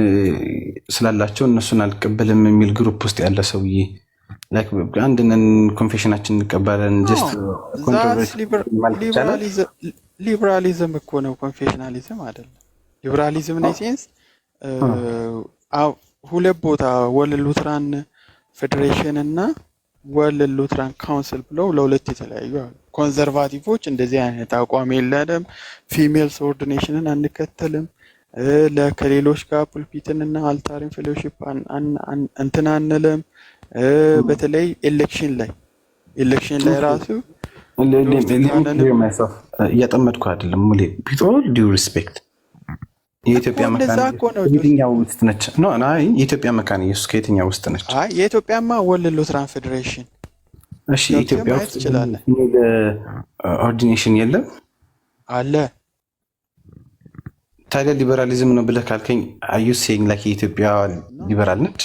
ስላላቸው እነሱን አልቀበልም የሚል ግሩፕ ውስጥ ያለ ሰውዬ ላይክ አንድነን ኮንፌሽናችን እንቀበላለን ጀስት ኮንትሮቨርሲ ማለት ይቻላል። ሊበራሊዝም እኮ ነው፣ ኮንፌሽናሊዝም አይደለም። ሊበራሊዝም ነው ሴንስ ሁለት ቦታ ወርልድ ሉተራን ፌዴሬሽን እና ወርልድ ሉተራን ካውንስል ብለው ለሁለት የተለያዩ አሉ። ኮንዘርቫቲቮች እንደዚህ አይነት አቋም የለንም፣ ፊሜልስ ኦርዲኔሽንን አንከተልም፣ ከሌሎች ጋር ፑልፒትን እና አልታሪን ፌሎሺፕ እንትን አንልም። በተለይ ኤሌክሽን ላይ ራሱ እያጠመድኩ አይደለም ሙሌ ዊዝ ኦል ዲው ሪስፔክት የኢትዮጵያ መካነ የትኛው ውስጥ ነች? የኢትዮጵያ መካነ ኢየሱስ ከየትኛው ውስጥ ነች? የኢትዮጵያማ ወልድ ሉትራን ፌዴሬሽን። እሺ ኢትዮጵያ ውስጥ ኦርዲኔሽን የለም አለ። ታዲያ ሊበራሊዝም ነው ብለህ ካልከኝ አዩ ሴይንግ ላይክ የኢትዮጵያ ሊበራል ነች?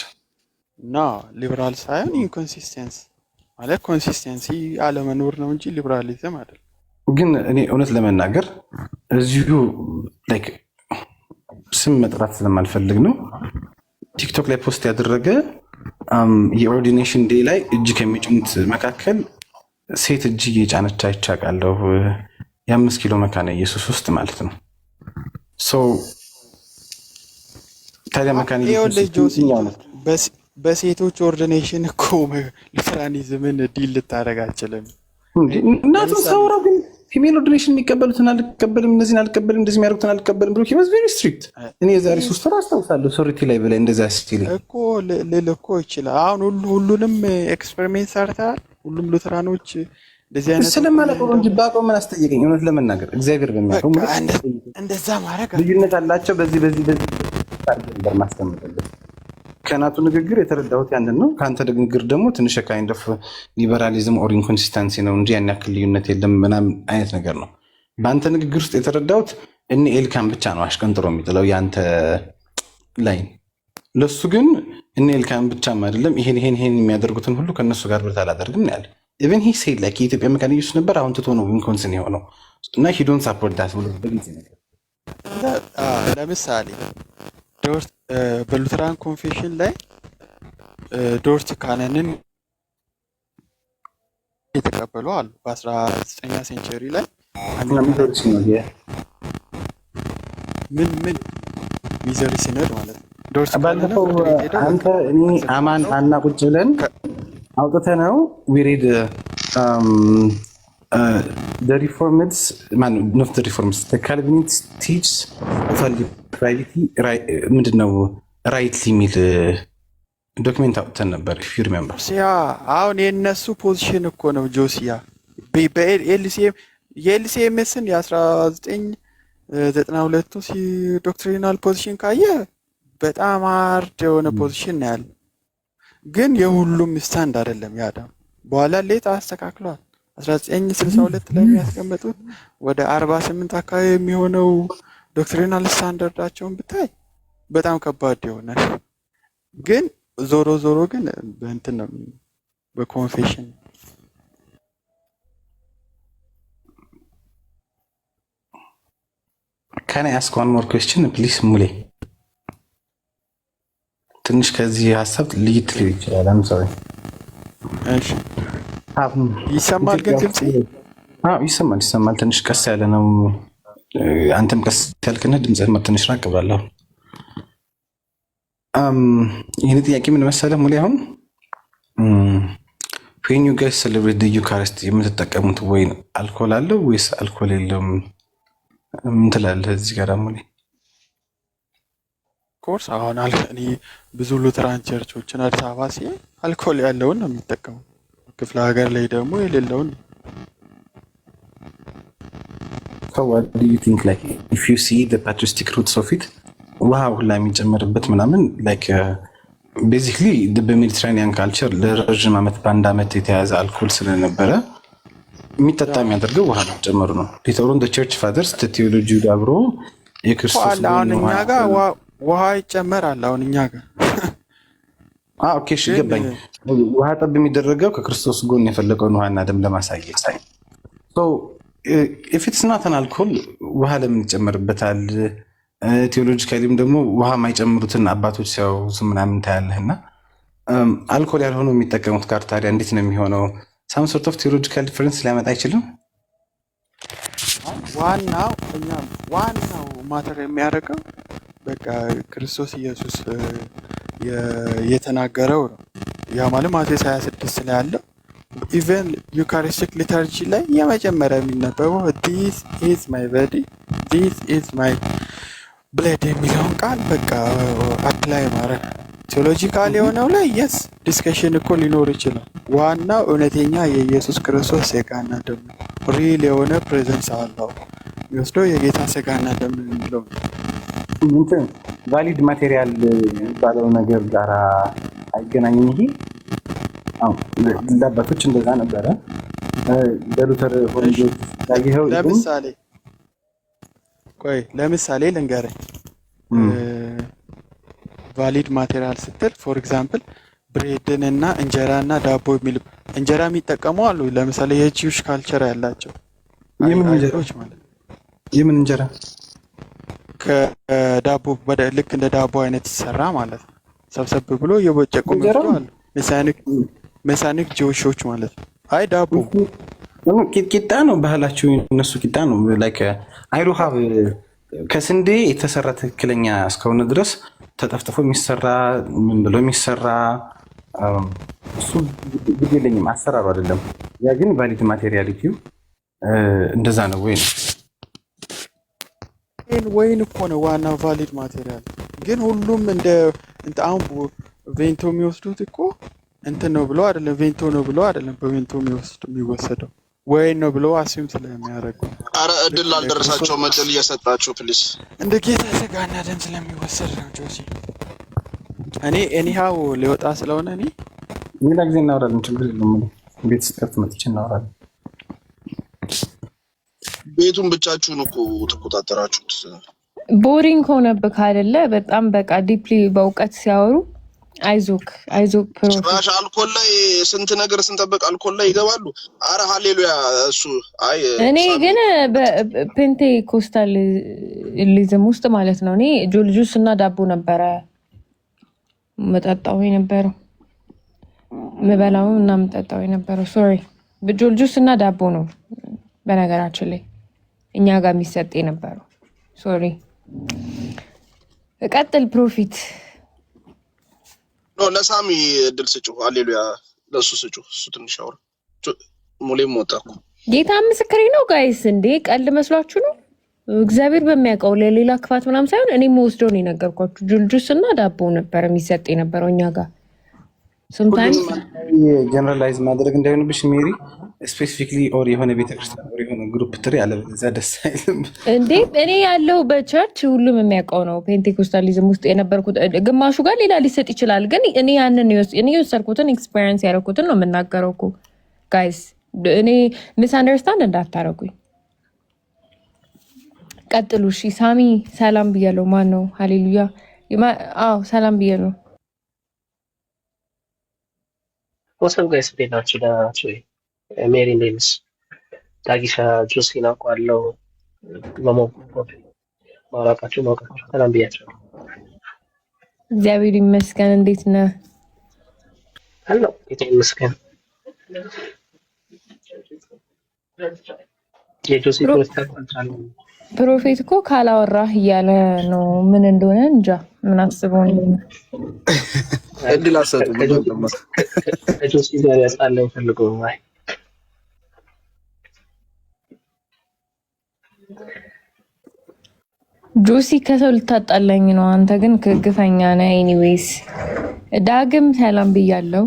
ኖ ሊበራል ሳይሆን ኢንኮንሲስተንስ ማለት ኮንሲስተንሲ አለመኖር ነው እንጂ ሊበራሊዝም አይደለም። ግን እኔ እውነት ለመናገር እዚሁ ላይክ ስም መጥራት ስለማልፈልግ ነው ቲክቶክ ላይ ፖስት ያደረገ የኦርዲኔሽን ዴይ ላይ እጅ ከሚጭኑት መካከል ሴት እጅ እየጫነች አይቻቃለሁ። የ5 ኪሎ መካነ ኢየሱስ ውስጥ ማለት ነው። ታዲያ መካነ ኢየሱስ በሴቶች ኦርዲኔሽን እኮ ሉተራኒዝምን ዲል ልታደርግ አትችልም። እናቱ ሰውራ ግን ፊሜል ኦርዲኔሽን የሚቀበሉትን አልቀበልም፣ እነዚህን አልቀበልም፣ እንደዚህ የሚያደርጉትን አልቀበልም ብሎ ሂዋዝ ቬሪ ስትሪክት። እኔ የዛሬ 3 ወር አስታውሳለሁ ሶሪቲ ላይ በላይ እንደዛ ሲል እኮ ልል እኮ ይችላል። አሁን ሁሉንም ኤክስፐሪሜንት ሰርተሃል። ሁሉም ሉተራኖች እንደዚህ አይነት ስለማላውቀው እንጂ ባውቀው ምን አስጠየቀኝ? እውነት ለመናገር እግዚአብሔር በሚያውቀው እንደዛ ማድረግ ልዩነት አላቸው። በዚህ ነበር ማስቀመጥለት ከናቱ ንግግር የተረዳሁት ያንን ነው። ከአንተ ንግግር ደግሞ ትንሽ ካይንድ ኦፍ ሊበራሊዝም ኦር ኢንኮንሲስተንሲ ነው እንጂ ያን ያክል ልዩነት የለም ምናምን አይነት ነገር ነው። በአንተ ንግግር ውስጥ የተረዳሁት እኔ ኤልካን ብቻ ነው አሽቀንጥሮ የሚጥለው የአንተ ላይን። ለሱ ግን እኔ ኤልካን ብቻም አይደለም ይሄን የሚያደርጉትን ሁሉ ከእነሱ ጋር ብርት አላደርግም ነው ያለ። ኢቨን ሂ ሴድ ላይክ የኢትዮጵያ መካነ ኢየሱስ ነበር አሁን ትቶ ነው ኢንኮንስን የሆነው እና ሂ ዶንት ሳፖርት ዳት ብሎ በግልጽ ነገር ለምሳሌ በሉተራን ኮንፌሽን ላይ ዶርት ካነንን የተቀበሉ አሉ። በ19ኛ ሴንቸሪ ላይ ምን ሚዘሪ ሲኖድ ማለት ነው። ዶርት ባለፈው አንተ እኔ አማን አና ቁጭ ብለን አውጥተነው ዊሬድ the reformists not the reformists the Calvinists teach privacy ምንድነው rightly የሚል ዶክሜንት አውጥተን ነበር if you remember። አሁን የነሱ ፖዚሽን እኮ ነው ጆሲያ የኤልሲኤምስን የ1992 ዶክትሪናል ፖዚሽን ካየ በጣም ሃርድ የሆነ ፖዚሽን ነው ያለው። ግን የሁሉም ስታንድ አይደለም ያዳ በኋላ ሌት አስተካክሏል። 1962 ላይ የሚያስቀምጡት ወደ 48 አካባቢ የሚሆነው ዶክትሪናል ስታንዳርዳቸውን ብታይ በጣም ከባድ ይሆናል። ግን ዞሮ ግን በእንትን ነው በኮንፌሽን Can I ask one more question please ሙሌ? ትንሽ ከዚህ ሀሳብ ልይት ይችላል። I'm sorry። እሺ ይሰማል ግን ድምጽ? ይሰማል። ትንሽ ቀስ ያለ ነው። አንተም ቀስ ያልክና ድምጽህ ትንሽ ራቅ ብላለሁ። ይህን ጥያቄ ምን መሰለህ ሙሌ፣ አሁን when you guys celebrate the Eucharist የምትጠቀሙት ወይን አልኮል አለው ወይስ አልኮል የለውም? ምን ትላለህ እዚህ ጋር ሙሌ? ኮርስ አሁን እኔ ብዙ ሉተራን ቸርቾችን አዲስ አበባ ሲሄድ አልኮል ያለውን ነው የሚጠቀሙ። ክፍለ ሀገር ላይ ደግሞ የሌለውን። So what do you think, like if you see the patristic roots of it ውሃ ሁላ የሚጨመርበት ምናምን like basically በሜዲትራኒያን ካልቸር ለረጅም ዓመት በአንድ ዓመት የተያዘ አልኮል ስለነበረ የሚጠጣ የሚያደርገው ውሃ መጨመሩ ነው። ሊተሩን the church fathers ቴዎሎጂ ዳብሮ የክርስቶስ አሁን እኛ ጋር ውሃ ይጨመራል። አሁን እኛ ጋር ኦኬ እሺ ገባኝ። ውሃ ጠብ የሚደረገው ከክርስቶስ ጎን የፈለቀውን ውሃና ደም ለማሳየት so if it's not an alcohol ውሃ ለምን ይጨመርበታል? ቴዎሎጂካሊም ደግሞ ውሃ የማይጨምሩትን አባቶች ሲያወሱ ምናምን ታያለህና አልኮል ያልሆኑ የሚጠቀሙት ጋር ታዲያ እንዴት ነው የሚሆነው? some sort of theological difference ሊያመጣ አይችልም? ዋናው ማተር የሚያደርገው በቃ ክርስቶስ ኢየሱስ የተናገረው ነው። ያ ማለት ማቴዎስ 26 ላይ ያለው ኢቨን ዩካሪስቲክ ሊተርጂ ላይ የመጀመሪያ የሚነበበው this is my body this is my blood የሚለውን ቃል በቃ አፕላይ ማድረግ ቴዎሎጂካል የሆነው ላይ የስ ዲስከሽን እኮ ሊኖር ይችላል። ዋናው እውነተኛ የኢየሱስ ክርስቶስ ስጋና ደም ሪል የሆነ ፕሬዘንስ አለው የሚወስደው የጌታ ስጋና ደም የሚለው እንትን ቫሊድ ማቴሪያል የሚባለው ነገር ጋር አይገናኝም። ይሄ ለአባቶች እንደዛ ነበረ። በሉተር ሆንጆች ያየኸው ለምሳሌ ልንገርህ ቫሊድ ማቴሪያል ስትል ፎር ኤግዛምፕል ብሬድን እና እንጀራ እና ዳቦ የሚል እንጀራ የሚጠቀሙ አሉ። ለምሳሌ የጂውሽ ካልቸር ያላቸው አይሁዶች ማለት የምን እንጀራ ከዳቦ ልክ እንደ ዳቦ አይነት ይሰራ ማለት ነው። ሰብሰብ ብሎ የቦጨቁ አሉ። ሜሳኒክ ጂውሾች ማለት ነው። አይ ዳቦ ቂጣ ነው ባህላቸው፣ እነሱ ቂጣ ነው። ላይክ አይሩሃብ ከስንዴ የተሰራ ትክክለኛ እስከሆነ ድረስ ተጠፍጥፎ የሚሰራ ምን ብሎ የሚሰራ እሱ ግድ የለኝም፣ አሰራሩ አይደለም። ያ ግን ቫሊድ ማቴሪያሊቲው እንደዛ ነው። ወይን እኮ ነው ዋናው ቫሊድ ማቴሪያል። ግን ሁሉም እንደ አሁን ቬንቶ የሚወስዱት እኮ እንትን ነው ብሎ አይደለም፣ ቬንቶ ነው ብሎ አይደለም በቬንቶ የሚወሰደው ወይን ነው ብሎ አስዩም ስለሚያደርጉ። አረ እድል አልደረሳቸውም። እድል እየሰጣችሁ ፕሊስ። እንደ ጌታ ስጋና ደም ስለሚወሰድ ነው ጆሲ። እኔ ኤኒሃው ሊወጣ ስለሆነ እኔ ሌላ ጊዜ እናወራለን፣ ችግር የለም። ቤት ስጠርት መጥቼ እናወራለን። ቤቱን ብቻችሁን እኮ ተቆጣጠራችሁት። ቦሪንግ ሆነብህ አይደለ? በጣም በቃ ዲፕሊ በእውቀት ሲያወሩ አይዞክ ጭራሽ አልኮል ላይ ስንት ነገር ስንጠብቅ አልኮል ላይ ይገባሉ። አረ ሃሌሉያ እሱ አይ እኔ ግን በፔንቴኮስታሊዝም ውስጥ ማለት ነው እኔ ጁልጁስ እና ዳቦ ነበረ መጠጣው የነበረው ምበላው እና መጠጣው የነበረው ሶሪ ጁልጁስ እና ዳቦ ነው በነገራችን ላይ እኛ ጋር የሚሰጥ የነበረው። ሶሪ ቀጥል ፕሮፊት ነው። ለሳሚ እድል ስጪው። ሃሌሉያ ለሱ ስጪው። እሱ ትንሽ አውራ ሙሌም ወጣኩ። ጌታ ምስክሬ ነው ጋይስ። እንዴ ቀልድ መስሏችሁ ነው? እግዚአብሔር በሚያውቀው ለሌላ ክፋት ምናምን ሳይሆን እኔ ወስደው ነው የነገርኳችሁ። ጁልጁስ እና ዳቦ ነበር የሚሰጥ የነበረው እኛ ጋር። sometimes ጀነራላይዝ ማድረግ እንዳይሆንብሽ ሜሪ ስፔሲፊክሊ ኦር የሆነ ቤተክርስቲያን ኦር የሆነ ግሩፕ ትሪ ያለ በዛ ደስ አይልም እንዴ። እኔ ያለው በቸርች ሁሉም የሚያውቀው ነው። ፔንቴኮስታሊዝም ውስጥ የነበርኩት ግማሹ ጋር ሌላ ሊሰጥ ይችላል፣ ግን እኔ ያንን የወሰድኩትን ኤክስፒሪየንስ ያደረኩትን ነው የምናገረው እኮ ጋይስ። እኔ ሚስ አንደርስታንድ እንዳታረጉኝ። ቀጥሉ እሺ። ሳሚ ሰላም ብያለሁ። ማን ነው? ሃሌሉያ። አዎ ሰላም ብያለሁ። ወሰብ ጋይስ እንዴት ናችሁ? ደህና ናችሁ? ሜሪ እንዴት ነሽ? ዳጊሻ ጆሲን አውቃለሁ። ማውቃችሁ ሰላም ብያቸው። እግዚአብሔር ይመስገን። እንዴት ነህ? አሎ ጌታ ይመስገን። የጆሲ ፕሮፌት እኮ ካላወራህ እያለ ነው። ምን እንደሆነ እንጃ። ምን አስበው ነው? እድል አሰጡ ከጆሲ ጋር ያጣለው ፈልገው ማይ ጆሲ ከሰው ልታጣላኝ ነው። አንተ ግን ግፈኛ ነህ። ኤኒዌይስ ዳግም ሰላም ብያለሁ።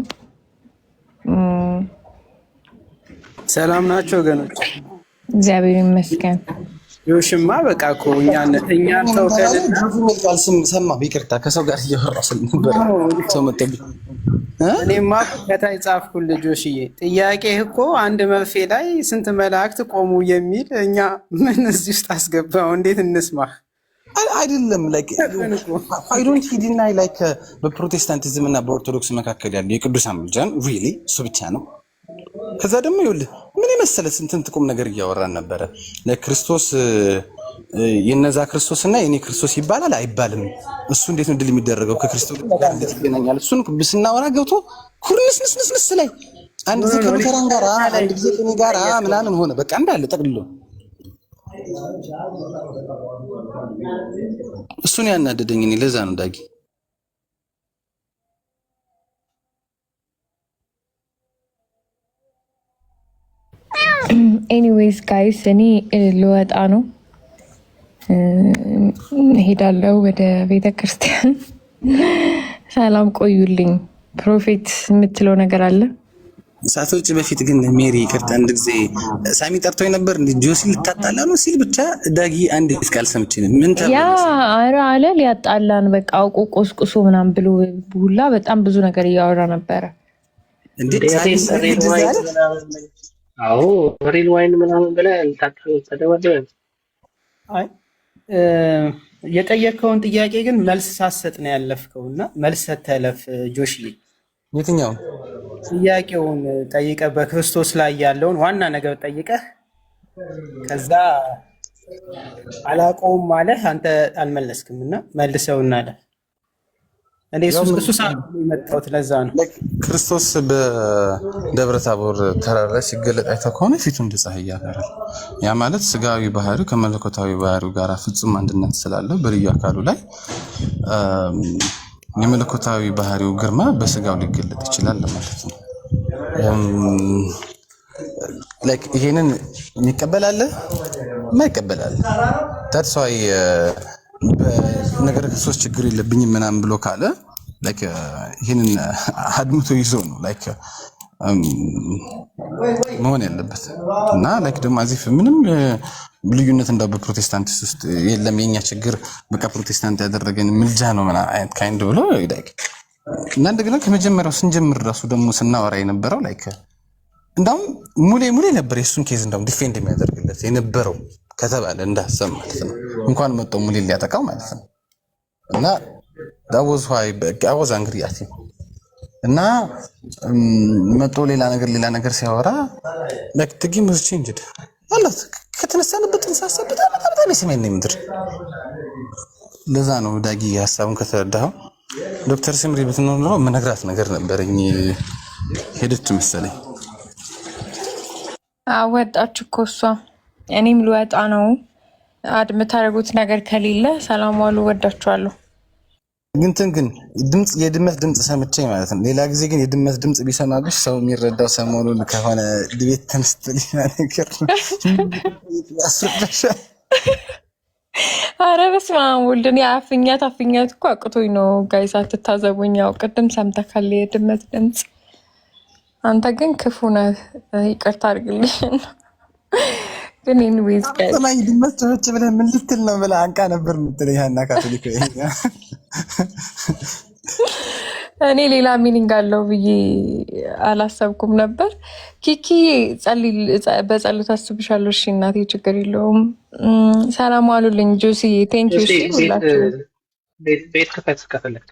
ሰላም ናቸው ወገኖች? እግዚአብሔር ይመስገን። ዮሽማ በቃ እኮ እኛን ተውከልና ስም ሰማ ይቅርታ፣ ከሰው ጋር እያወራ ስለነበር ሰው መጥቶብኝ እኔማ ከታይ ጻፍኩልህ ጆሽዬ። ጥያቄህ እኮ አንድ መርፌ ላይ ስንት መላእክት ቆሙ የሚል እኛ ምን እዚህ ውስጥ አስገባው? እንዴት እንስማህ? አይደለም ላይክ አይ ዶንት ዲናይ ላይክ በፕሮቴስታንቲዝም እና በኦርቶዶክስ መካከል ያለው የቅዱሳን ምልጃን ሪሊ እሱ ብቻ ነው። ከዛ ደግሞ ይኸውልህ ምን የመሰለ ስንት ቁም ነገር እያወራን ነበረ። ለክርስቶስ የነዛ ክርስቶስና የኔ ክርስቶስ ይባላል አይባልም? እሱ እንዴት ነው ድል የሚደረገው? ከክርስቶስ ጋር እንዴት ይገናኛል? እሱን ብስናወራ ገብቶ ኩርንስንስንስ ላይ አንድ ጊዜ ከሉተራን ጋር አንድ ጊዜ ከኔ ጋር ምናምን ሆነ። በቃ እንዳለ ጠቅልሎ እሱን ያናደደኝ እኔ ለዛ ነው ዳጊ። ኤኒዌይስ ጋይስ እኔ ልወጣ ነው፣ እሄዳለሁ ወደ ቤተክርስቲያን። ሰላም ቆዩልኝ። ፕሮፌት የምትለው ነገር አለ? ሳቶች በፊት ግን ሜሪ ይቅርታ፣ አንድ ጊዜ ሳሚ ጠርቶኝ ነበር እንዴ ጆሲ ልታጣላ ነው ሲል ብቻ ዳጊ አንድ ቃል ሰምቼ ምን ያ አረ አለ ሊያጣላን በቃ አውቆ ቆስቁሶ ምናምን ብሎ ሁላ በጣም ብዙ ነገር እያወራ ነበረ። እንዴ አዎ ሪል ዋይን ምናምን ብለህ ልታጣላ ተደባደበ። አይ የጠየቀውን ጥያቄ ግን መልስ ሳሰጥ ነው ያለፍከውና መልስ ሰተለፍ ጆሽዬ። የትኛው ጥያቄውን ጠይቀህ በክርስቶስ ላይ ያለውን ዋና ነገር ጠይቀህ ከዛ አላውቀውም ማለት አንተ አልመለስክም እና መልሰውና አለ እንዴ እሱ የመጣሁት ለዛ ነው። ክርስቶስ በደብረ ታቦር ተራራ ላይ ሲገለጥ አይተህ ከሆነ ፊቱ እንደ ፀሐይ ያበራል። ያ ማለት ስጋዊ ባህሪው ከመለኮታዊ ባህሪው ጋር ፍጹም አንድነት ስላለው በልዩ አካሉ ላይ የመለኮታዊ ባህሪው ግርማ በስጋው ሊገለጥ ይችላል ማለት ነው። ላይክ ይሄንን ይቀበላል ማይቀበላል ታትስ ዋይ በነገር ክርስቶስ ችግር የለብኝም ምናምን ብሎ ካለ ላይክ ይሄንን አድምቶ ይዞ ነው ላይክ መሆን ያለበት እና ላይክ ደግሞ አዚፍ ምንም ልዩነት እንዳው በፕሮቴስታንት ውስጥ የለም የኛ ችግር በቃ ፕሮቴስታንት ያደረገን ምልጃ ነው ምናምን አይነት ካይንድ ብሎ ላይክ እና እንደገና ከመጀመሪያው ስንጀምር ራሱ ደግሞ ስናወራ የነበረው ላይክ እንዳውም ሙሌ ነበር የሱን ኬዝ እንዳውም ዲፌንድ የሚያደርግለት የነበረው ከተባለ እንዳሰብ ማለት ነው። እንኳን መጣው ሙሌ ሊያጠቃው ማለት ነው። እና ዳወዝ ሆይ በቃወዝ አንግሪ አቲ እና መጦ ሌላ ነገር ሲያወራ ላይክ ትጊም was changed አላት ከተነሳንበት እንሳሰበት በጣም የሰማይ ነው ምድር። ለዛ ነው ዳጊ ሐሳቡን ከተረዳው ዶክተር ስምሪ ብትኖር ነው መነግራት ነገር ነበርኝ ሄደች መሰለኝ። ወጣች እኮ እሷ። እኔም ልወጣ ነው። የምታደርጉት ነገር ከሌለ ሰላም ዋሉ። ወዳችኋለሁ። ግን የድመት ድምጽ ሰምቼ ማለት ነው። ሌላ ጊዜ ግን የድመት ድምጽ ቢሰማብሽ ሰው የሚረዳው ሰሞኑን ከሆነ ድቤት ተንስተል ነገር ነው። አረ በስመ አብ ወልድ። እኔ አፍኛት እኮ አቅቶኝ ነው ጋይስ፣ አትታዘቡኝ። ያው ቅድም ሰምተካል የድመት ድምጽ። አንተ ግን ክፉ ነህ፣ ይቅርታ አድርግልኝ። ግን ኤኒዌይስ ጋይስ ሰማይ ድመት ተወጭ ብለህ ምን ልትል ነው ብለህ አንቃ ነበር የምትለኝ ያና ካቶሊክ ወይ እኔ ሌላ ሚኒንግ አለው ብዬ አላሰብኩም ነበር። ኪኪ በጸሎት አስብሻለሁ። እሺ እናቴ ችግር የለውም። ሰላም ዋሉልኝ። ጆሲ ቴንክ ዩ። እሺ ሁላችሁ ቤት ከፈለክ